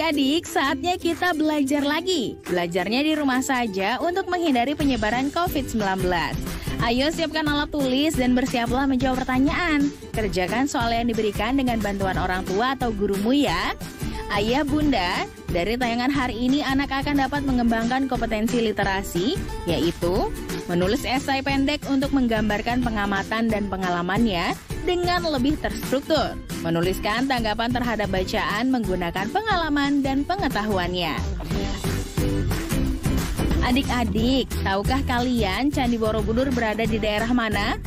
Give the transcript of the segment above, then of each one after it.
Adik-adik, saatnya kita belajar lagi. Belajarnya di rumah saja untuk menghindari penyebaran COVID-19. Ayo siapkan alat tulis dan bersiaplah menjawab pertanyaan. Kerjakan soal yang diberikan dengan bantuan orang tua atau gurumu ya. Ayah bunda, dari tayangan hari ini anak akan dapat mengembangkan kompetensi literasi, yaitu menulis esai pendek untuk menggambarkan pengamatan dan pengalamannya dengan lebih terstruktur. Menuliskan tanggapan terhadap bacaan menggunakan pengalaman dan pengetahuannya. Adik-adik, tahukah kalian Candi Borobudur berada di daerah mana?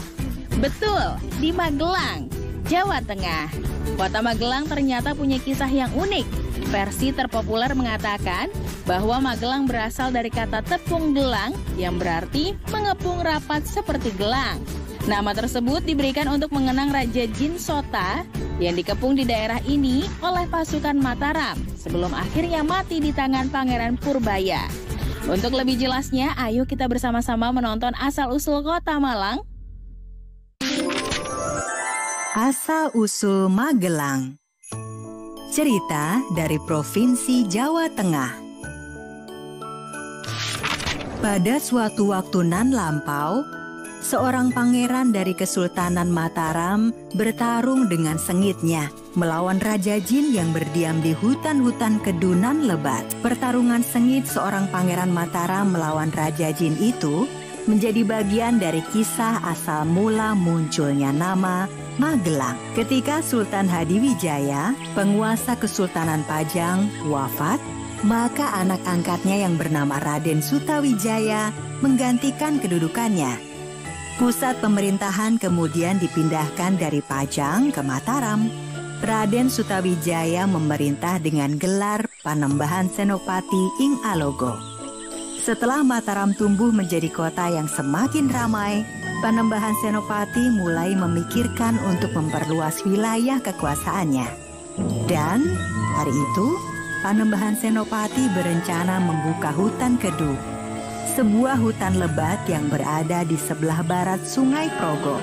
Betul, di Magelang, Jawa Tengah. Kota Magelang ternyata punya kisah yang unik. Versi terpopuler mengatakan bahwa Magelang berasal dari kata tepung gelang yang berarti mengepung rapat seperti gelang. Nama tersebut diberikan untuk mengenang Raja Jin Sota yang dikepung di daerah ini oleh pasukan Mataram sebelum akhirnya mati di tangan Pangeran Purbaya. Untuk lebih jelasnya, ayo kita bersama-sama menonton Asal-Usul Kota Malang. Asal-usul Magelang. Cerita dari Provinsi Jawa Tengah. Pada suatu waktu nan lampau, seorang pangeran dari Kesultanan Mataram bertarung dengan sengitnya melawan Raja Jin yang berdiam di hutan-hutan kedunan lebat. Pertarungan sengit seorang pangeran Mataram melawan Raja Jin itu menjadi bagian dari kisah asal mula munculnya nama Magelang. Ketika Sultan Hadiwijaya, penguasa Kesultanan Pajang, wafat, maka anak angkatnya yang bernama Raden Sutawijaya menggantikan kedudukannya. Pusat pemerintahan kemudian dipindahkan dari Pajang ke Mataram. Raden Sutawijaya memerintah dengan gelar Panembahan Senopati ing Alogo. Setelah Mataram tumbuh menjadi kota yang semakin ramai, Panembahan Senopati mulai memikirkan untuk memperluas wilayah kekuasaannya. Dan hari itu, Panembahan Senopati berencana membuka hutan Kedu, sebuah hutan lebat yang berada di sebelah barat Sungai Progo.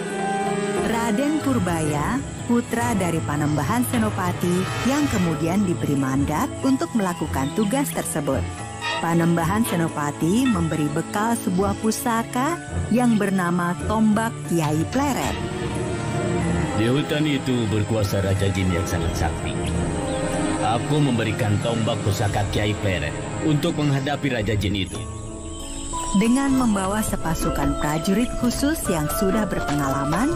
Raden Purbaya, putra dari Panembahan Senopati yang kemudian diberi mandat untuk melakukan tugas tersebut. Panembahan Senopati memberi bekal sebuah pusaka yang bernama Tombak Kiai Pleret. Di hutan itu berkuasa Raja Jin yang sangat sakti. Aku memberikan tombak pusaka Kiai Pleret untuk menghadapi Raja Jin itu. Dengan membawa sepasukan prajurit khusus yang sudah berpengalaman,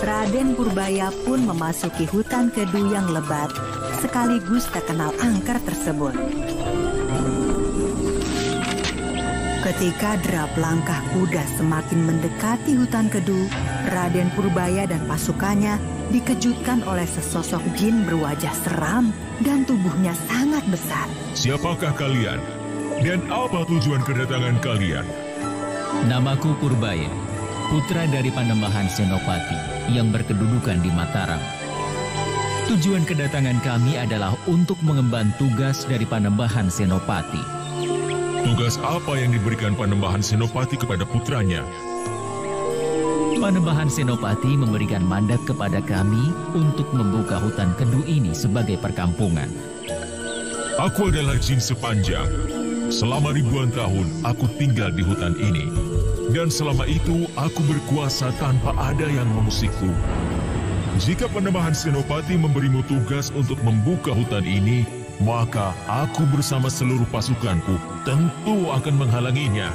Raden Purbaya pun memasuki hutan Kedu yang lebat sekaligus terkenal angker tersebut. Ketika derap langkah kuda semakin mendekati hutan Kedu, Raden Purbaya dan pasukannya dikejutkan oleh sesosok jin berwajah seram dan tubuhnya sangat besar. Siapakah kalian? Dan apa tujuan kedatangan kalian? Namaku Purbaya, putra dari Panembahan Senopati yang berkedudukan di Mataram. Tujuan kedatangan kami adalah untuk mengemban tugas dari Panembahan Senopati. Tugas apa yang diberikan Panembahan Senopati kepada putranya? Panembahan Senopati memberikan mandat kepada kami untuk membuka hutan Kedu ini sebagai perkampungan. Aku adalah jin sepanjang. Selama ribuan tahun aku tinggal di hutan ini. Dan selama itu aku berkuasa tanpa ada yang mengusikku. Jika Panembahan Senopati memberimu tugas untuk membuka hutan ini, maka aku bersama seluruh pasukanku tentu akan menghalanginya.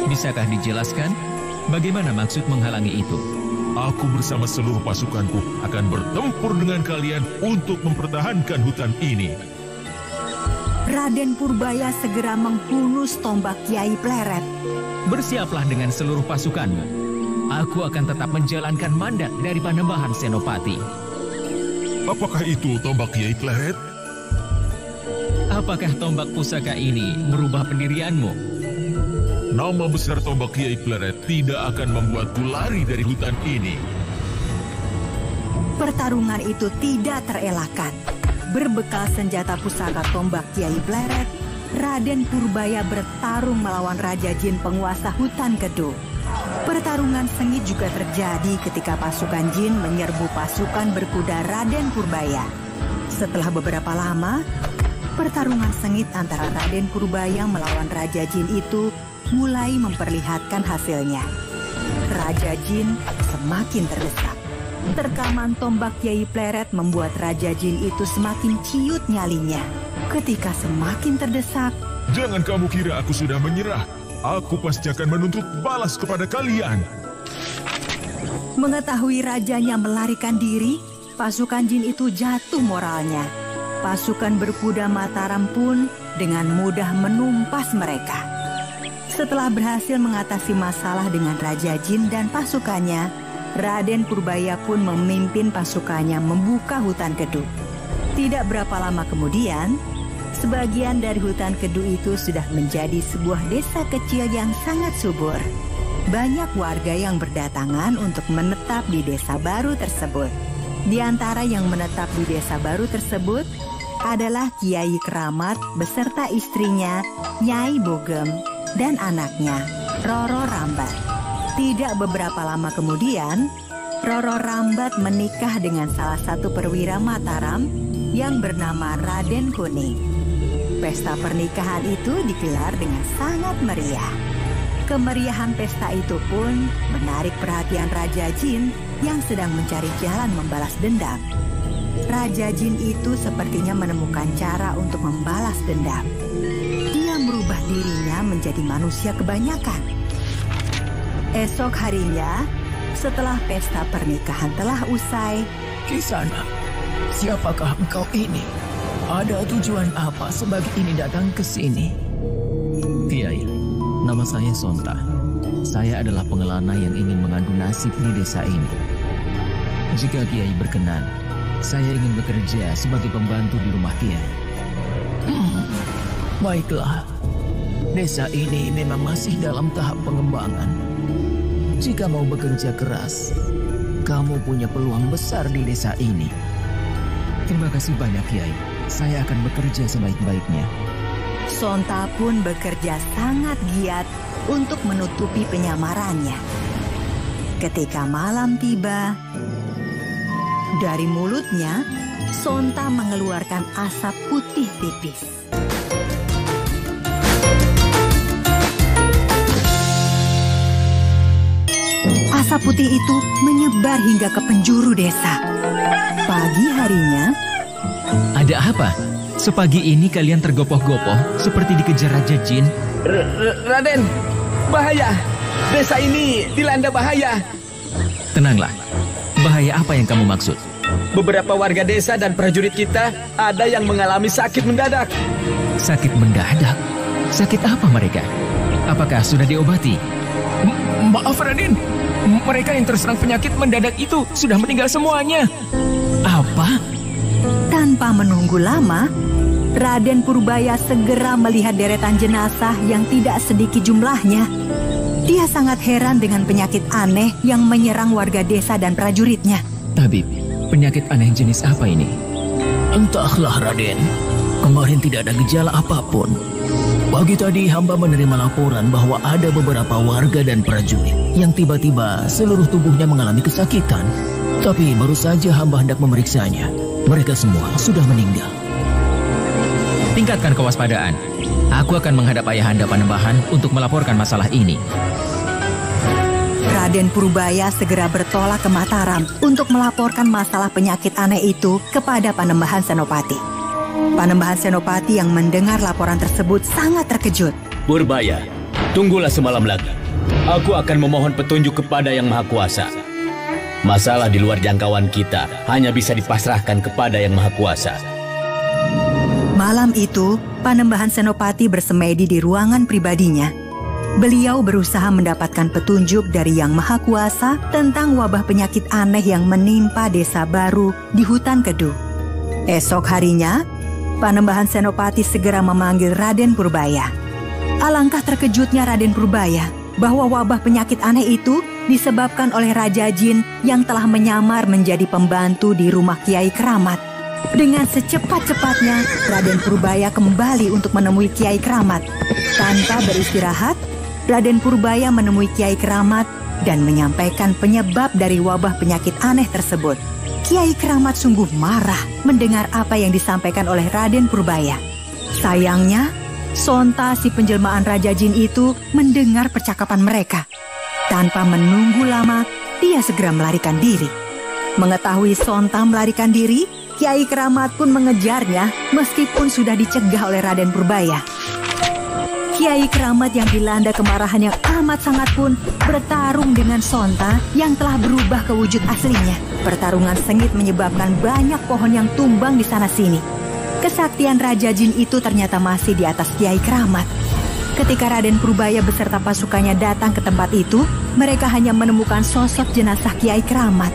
Bisakah dijelaskan bagaimana maksud menghalangi itu? Aku bersama seluruh pasukanku akan bertempur dengan kalian untuk mempertahankan hutan ini. Raden Purbaya segera menghunus tombak Kiai Pleret. Bersiaplah dengan seluruh pasukanmu. Aku akan tetap menjalankan mandat dari Panembahan Senopati. Apakah itu tombak Kiai Pleret? Apakah tombak pusaka ini merubah pendirianmu? Nama besar tombak Kiai Pleret tidak akan membuatku lari dari hutan ini. Pertarungan itu tidak terelakkan. Berbekal senjata pusaka tombak Kiai Pleret, Raden Purbaya bertarung melawan Raja Jin penguasa hutan Kedu. Pertarungan sengit juga terjadi ketika pasukan jin menyerbu pasukan berkuda Raden Purbaya. Setelah beberapa lama, pertarungan sengit antara Raden Purbaya melawan Raja Jin itu mulai memperlihatkan hasilnya. Raja Jin semakin terdesak. Terkaman tombak Kiai Pleret membuat Raja Jin itu semakin ciut nyalinya. Ketika semakin terdesak, Jangan kamu kira aku sudah menyerah. Aku pasti akan menuntut balas kepada kalian. mengetahui rajanya melarikan diri, pasukan Jin itu jatuh moralnya. Pasukan berkuda Mataram pun dengan mudah menumpas mereka. Setelah berhasil mengatasi masalah dengan Raja Jin dan pasukannya, Raden Purbaya pun memimpin pasukannya membuka hutan Kedu. Tidak berapa lama kemudian, sebagian dari hutan Kedu itu sudah menjadi sebuah desa kecil yang sangat subur. Banyak warga yang berdatangan untuk menetap di desa baru tersebut. Di antara yang menetap di desa baru tersebut adalah Kiai Keramat beserta istrinya, Nyai Bogem, dan anaknya, Roro Rambat. Tidak beberapa lama kemudian, Roro Rambat menikah dengan salah satu perwira Mataram yang bernama Raden Kuning. Pesta pernikahan itu digelar dengan sangat meriah. Kemeriahan pesta itu pun menarik perhatian Raja Jin yang sedang mencari jalan membalas dendam. Raja Jin itu sepertinya menemukan cara untuk membalas dendam. Dia merubah dirinya menjadi manusia kebanyakan. Esok harinya, setelah pesta pernikahan telah usai, Kisana, siapakah engkau ini? Ada tujuan apa sebagai ini datang ke sini? Kiai, nama saya Sonta. Saya adalah pengelana yang ingin mengadu nasib di desa ini. Jika Kiai berkenan, saya ingin bekerja sebagai pembantu di rumah Kiai. Baiklah, desa ini memang masih dalam tahap pengembangan. Jika mau bekerja keras, kamu punya peluang besar di desa ini. Terima kasih banyak, Kiai. Saya akan bekerja sebaik-baiknya. Sonta pun bekerja sangat giat untuk menutupi penyamarannya. Ketika malam tiba, dari mulutnya, Sonta mengeluarkan asap putih tipis. Asap putih itu menyebar hingga ke penjuru desa. Pagi harinya, Ada apa? Sepagi ini kalian tergopoh-gopoh seperti dikejar Raja Jin. Raden, bahaya. Desa ini dilanda bahaya. Tenanglah. Bahaya apa yang kamu maksud? Beberapa warga desa dan prajurit kita ada yang mengalami sakit mendadak. Sakit mendadak? Sakit apa mereka? Apakah sudah diobati? Maaf Raden, mereka yang terserang penyakit mendadak itu sudah meninggal semuanya. Apa? tanpa menunggu lama, Raden Purbaya segera melihat deretan jenazah yang tidak sedikit jumlahnya. Dia sangat heran dengan penyakit aneh yang menyerang warga desa dan prajuritnya. Tabib, penyakit aneh jenis apa ini? Entahlah Raden, kemarin tidak ada gejala apapun. Pagi tadi hamba menerima laporan bahwa ada beberapa warga dan prajurit yang tiba-tiba seluruh tubuhnya mengalami kesakitan. Tapi baru saja hamba hendak memeriksanya. Mereka semua sudah meninggal. Tingkatkan kewaspadaan. Aku akan menghadap Ayahanda Panembahan untuk melaporkan masalah ini. Raden Purbaya segera bertolak ke Mataram untuk melaporkan masalah penyakit aneh itu kepada Panembahan Senopati. Panembahan Senopati yang mendengar laporan tersebut sangat terkejut. Purbaya, tunggulah semalam lagi. Aku akan memohon petunjuk kepada Yang Maha Kuasa. Masalah di luar jangkauan kita hanya bisa dipasrahkan kepada Yang Maha Kuasa. Malam itu, Panembahan Senopati bersemedi di ruangan pribadinya. Beliau berusaha mendapatkan petunjuk dari Yang Maha Kuasa tentang wabah penyakit aneh yang menimpa desa baru di hutan Kedu. Esok harinya, Panembahan Senopati segera memanggil Raden Purbaya. Alangkah terkejutnya Raden Purbaya bahwa wabah penyakit aneh itu disebabkan oleh Raja Jin yang telah menyamar menjadi pembantu di rumah Kiai Keramat. Dengan secepat-cepatnya, Raden Purbaya kembali untuk menemui Kiai Keramat. Tanpa beristirahat, Raden Purbaya menemui Kiai Keramat dan menyampaikan penyebab dari wabah penyakit aneh tersebut. Kiai Keramat sungguh marah mendengar apa yang disampaikan oleh Raden Purbaya. Sayangnya, Sonta si penjelmaan Raja Jin itu mendengar percakapan mereka. Tanpa menunggu lama, dia segera melarikan diri. Mengetahui Sonta melarikan diri, Kiai Keramat pun mengejarnya meskipun sudah dicegah oleh Raden Purbaya. Kiai Keramat yang dilanda kemarahan yang amat sangat pun bertarung dengan Sonta yang telah berubah ke wujud aslinya. Pertarungan sengit menyebabkan banyak pohon yang tumbang di sana-sini. Kesaktian Raja Jin itu ternyata masih di atas Kiai Keramat. Ketika Raden Purbaya beserta pasukannya datang ke tempat itu, mereka hanya menemukan sosok jenazah Kiai Keramat.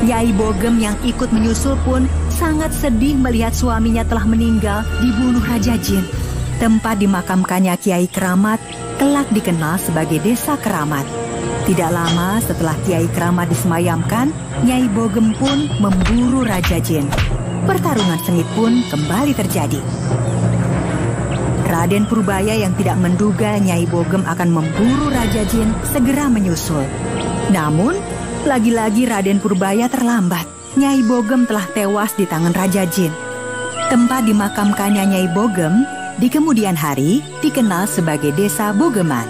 Nyai Bogem yang ikut menyusul pun sangat sedih melihat suaminya telah meninggal dibunuh Raja Jin. Tempat dimakamkannya Kiai Keramat kelak dikenal sebagai Desa Keramat. Tidak lama setelah Kiai Keramat disemayamkan, Nyai Bogem pun memburu Raja Jin. Pertarungan sengit pun kembali terjadi. Raden Purbaya yang tidak menduga Nyai Bogem akan memburu Raja Jin segera menyusul. Namun, lagi-lagi Raden Purbaya terlambat. Nyai Bogem telah tewas di tangan Raja Jin. Tempat dimakamkannya Nyai Bogem di kemudian hari dikenal sebagai Desa Bogeman.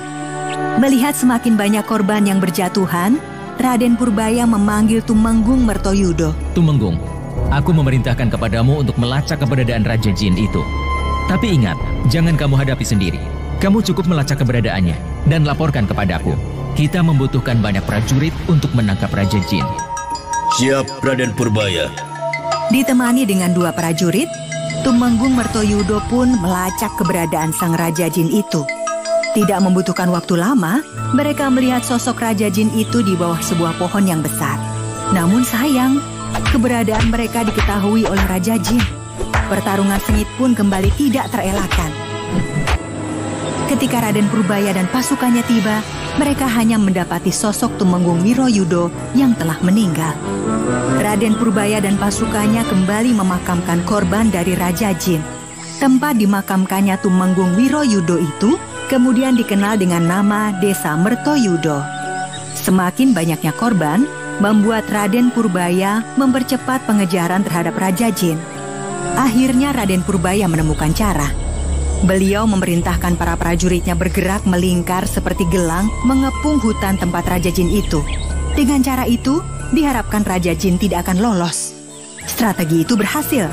Melihat semakin banyak korban yang berjatuhan, Raden Purbaya memanggil Tumenggung Mertoyudo. Tumenggung, aku memerintahkan kepadamu untuk melacak keberadaan Raja Jin itu. Tapi ingat, jangan kamu hadapi sendiri. Kamu cukup melacak keberadaannya dan laporkan kepadaku. Kita membutuhkan banyak prajurit untuk menangkap Raja Jin. Siap, Raden Purbaya. Ditemani dengan 2 prajurit, Tumenggung Mertoyudo pun melacak keberadaan sang Raja Jin itu. Tidak membutuhkan waktu lama, mereka melihat sosok Raja Jin itu di bawah sebuah pohon yang besar. Namun sayang, keberadaan mereka diketahui oleh Raja Jin. Pertarungan sengit pun kembali tidak terelakkan. Ketika Raden Purbaya dan pasukannya tiba, mereka hanya mendapati sosok Tumenggung Wiroyudo yang telah meninggal. Raden Purbaya dan pasukannya kembali memakamkan korban dari Raja Jin. Tempat dimakamkannya Tumenggung Wiroyudo itu kemudian dikenal dengan nama Desa Mertoyudo. Semakin banyaknya korban membuat Raden Purbaya mempercepat pengejaran terhadap Raja Jin. Akhirnya Raden Purbaya menemukan cara. Beliau memerintahkan para prajuritnya bergerak melingkar seperti gelang mengepung hutan tempat Raja Jin itu. Dengan cara itu, diharapkan Raja Jin tidak akan lolos. Strategi itu berhasil.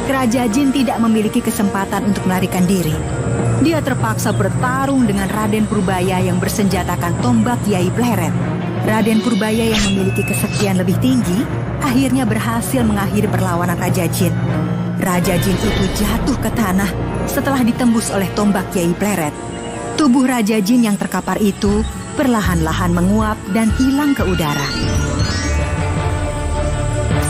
Raja Jin tidak memiliki kesempatan untuk melarikan diri. Dia terpaksa bertarung dengan Raden Purbaya yang bersenjatakan tombak Kiai Pleret. Raden Purbaya yang memiliki kesaktian lebih tinggi akhirnya berhasil mengakhiri perlawanan Raja Jin. Raja Jin itu jatuh ke tanah setelah ditembus oleh tombak Kiai Pleret. Tubuh Raja Jin yang terkapar itu perlahan-lahan menguap dan hilang ke udara.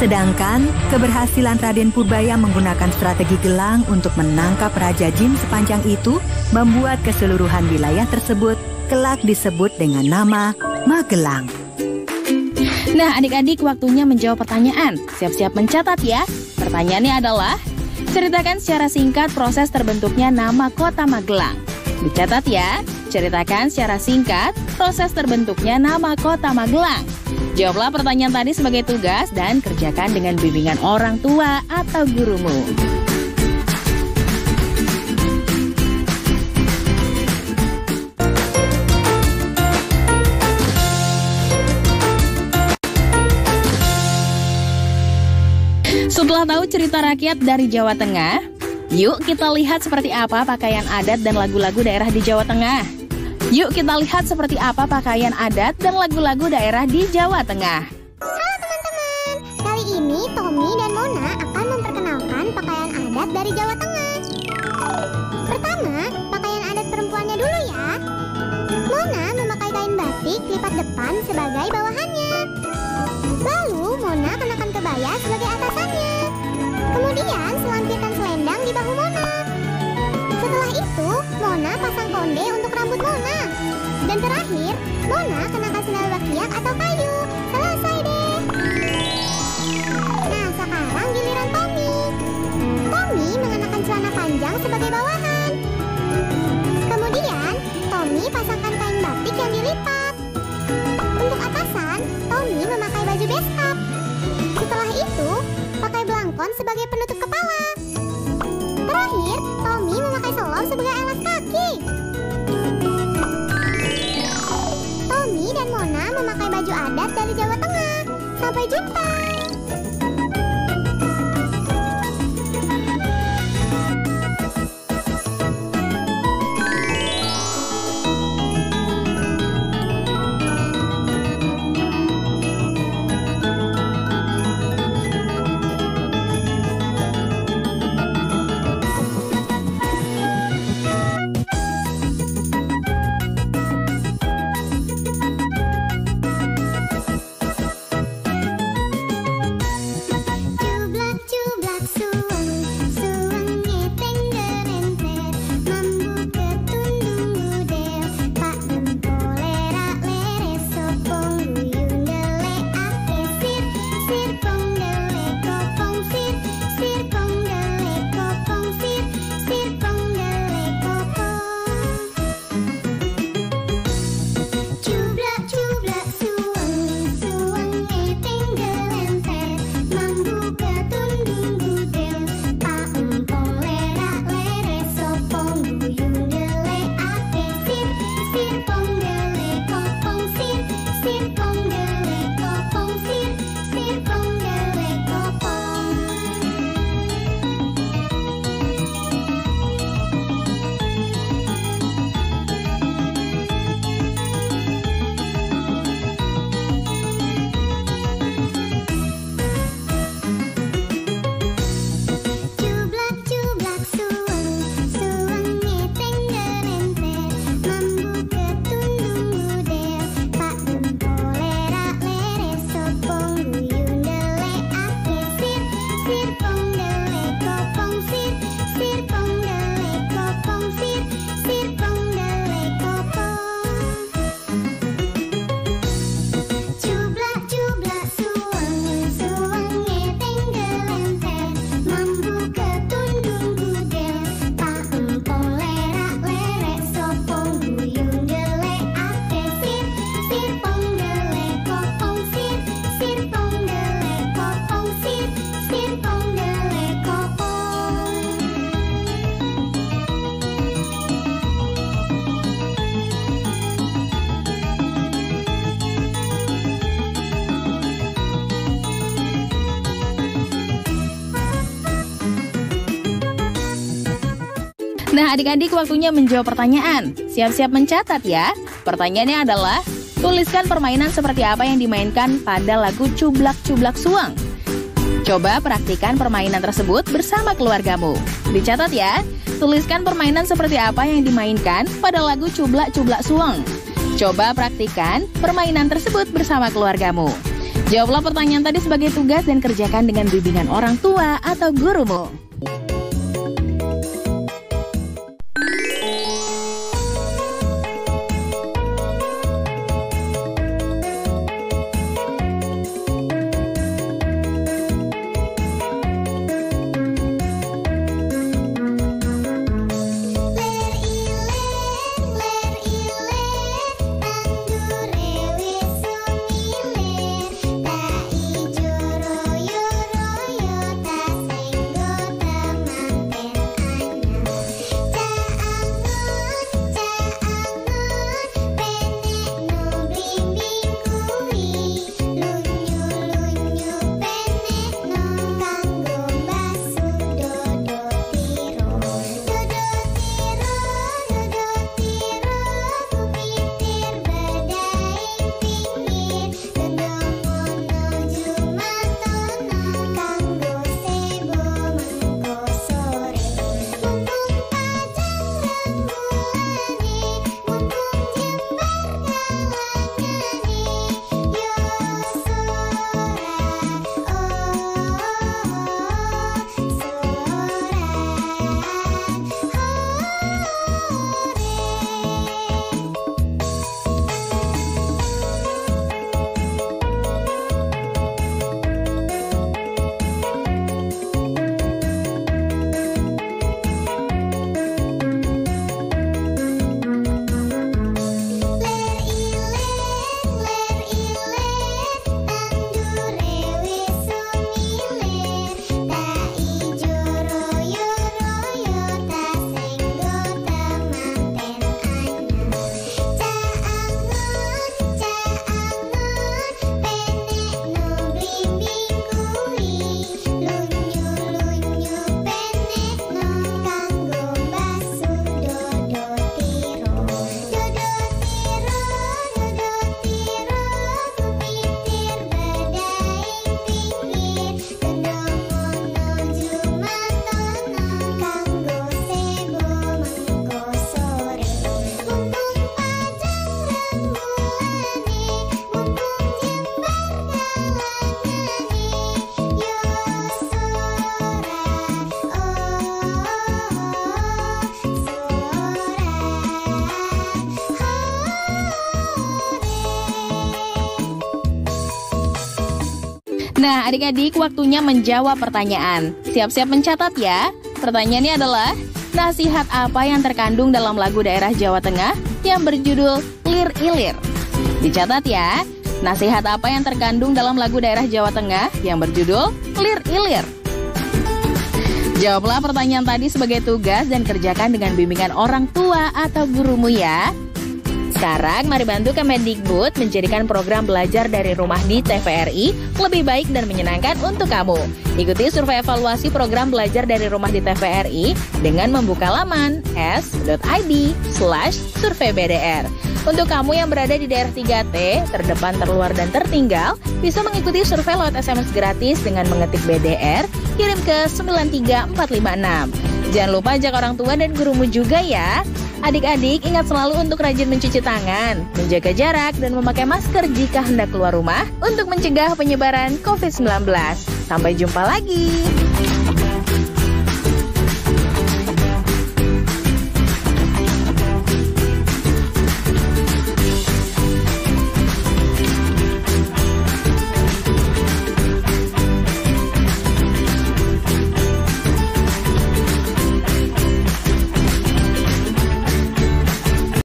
Sedangkan keberhasilan Raden Purbaya menggunakan strategi gelang untuk menangkap Raja Jin sepanjang itu membuat keseluruhan wilayah tersebut kelak disebut dengan nama Magelang. Nah, adik-adik, waktunya menjawab pertanyaan. Siap-siap mencatat ya. Pertanyaannya adalah, ceritakan secara singkat proses terbentuknya nama kota Magelang. Dicatat ya, ceritakan secara singkat proses terbentuknya nama kota Magelang. Jawablah pertanyaan tadi sebagai tugas dan kerjakan dengan bimbingan orang tua atau gurumu. Setelah tahu cerita rakyat dari Jawa Tengah, yuk kita lihat seperti apa pakaian adat dan lagu-lagu daerah di Jawa Tengah. Yuk kita lihat seperti apa pakaian adat dan lagu-lagu daerah di Jawa Tengah. Halo teman-teman, kali ini Tommy dan Mona akan memperkenalkan pakaian adat dari Jawa Tengah. Pertama, pakaian adat perempuannya dulu ya. Mona memakai kain batik lipat depan sebagai bawahannya. Lalu Mona kenakan kebaya sebagai atasannya. Kemudian selampirkan selendang di bahu Mona. Setelah itu, Mona pasang konde untuk rambut Mona. Dan terakhir, Mona kenakan sendal bakiak atau kayu. Selesai deh. Nah, sekarang giliran Tommy. Tommy mengenakan celana panjang sebagai bawahan. Kemudian, Tommy pasangkan kain batik yang dilipat. Untuk atasan, Tommy memakai baju beskap. Setelah itu, telepon sebagai penutup kepala. Terakhir, Tommy memakai selop sebagai alas kaki. Tommy dan Mona memakai baju adat dari Jawa Tengah. Sampai jumpa. Nah adik-adik, waktunya menjawab pertanyaan. Siap-siap mencatat ya. Pertanyaannya adalah, tuliskan permainan seperti apa yang dimainkan pada lagu Cublak-Cublak Suang. Coba praktikan permainan tersebut bersama keluargamu. Dicatat ya, tuliskan permainan seperti apa yang dimainkan pada lagu Cublak-Cublak Suang. Coba praktikan permainan tersebut bersama keluargamu. Jawablah pertanyaan tadi sebagai tugas dan kerjakan dengan bimbingan orang tua atau gurumu. Nah, adik-adik, waktunya menjawab pertanyaan. Siap-siap mencatat ya. Pertanyaannya adalah, nasihat apa yang terkandung dalam lagu daerah Jawa Tengah yang berjudul Lir Ilir? Dicatat ya. Nasihat apa yang terkandung dalam lagu daerah Jawa Tengah yang berjudul Lir Ilir? Jawablah pertanyaan tadi sebagai tugas dan kerjakan dengan bimbingan orang tua atau gurumu ya. Sekarang mari bantu Kemendikbud menjadikan program belajar dari rumah di TVRI lebih baik dan menyenangkan untuk kamu. Ikuti survei evaluasi program belajar dari rumah di TVRI dengan membuka laman s.id/surveibdr. Untuk kamu yang berada di daerah 3T, terdepan, terluar, dan tertinggal, bisa mengikuti survei lewat SMS gratis dengan mengetik BDR, kirim ke 93456. Jangan lupa ajak orang tua dan gurumu juga ya. Adik-adik, ingat selalu untuk rajin mencuci tangan, menjaga jarak, dan memakai masker jika hendak keluar rumah untuk mencegah penyebaran COVID-19. Sampai jumpa lagi.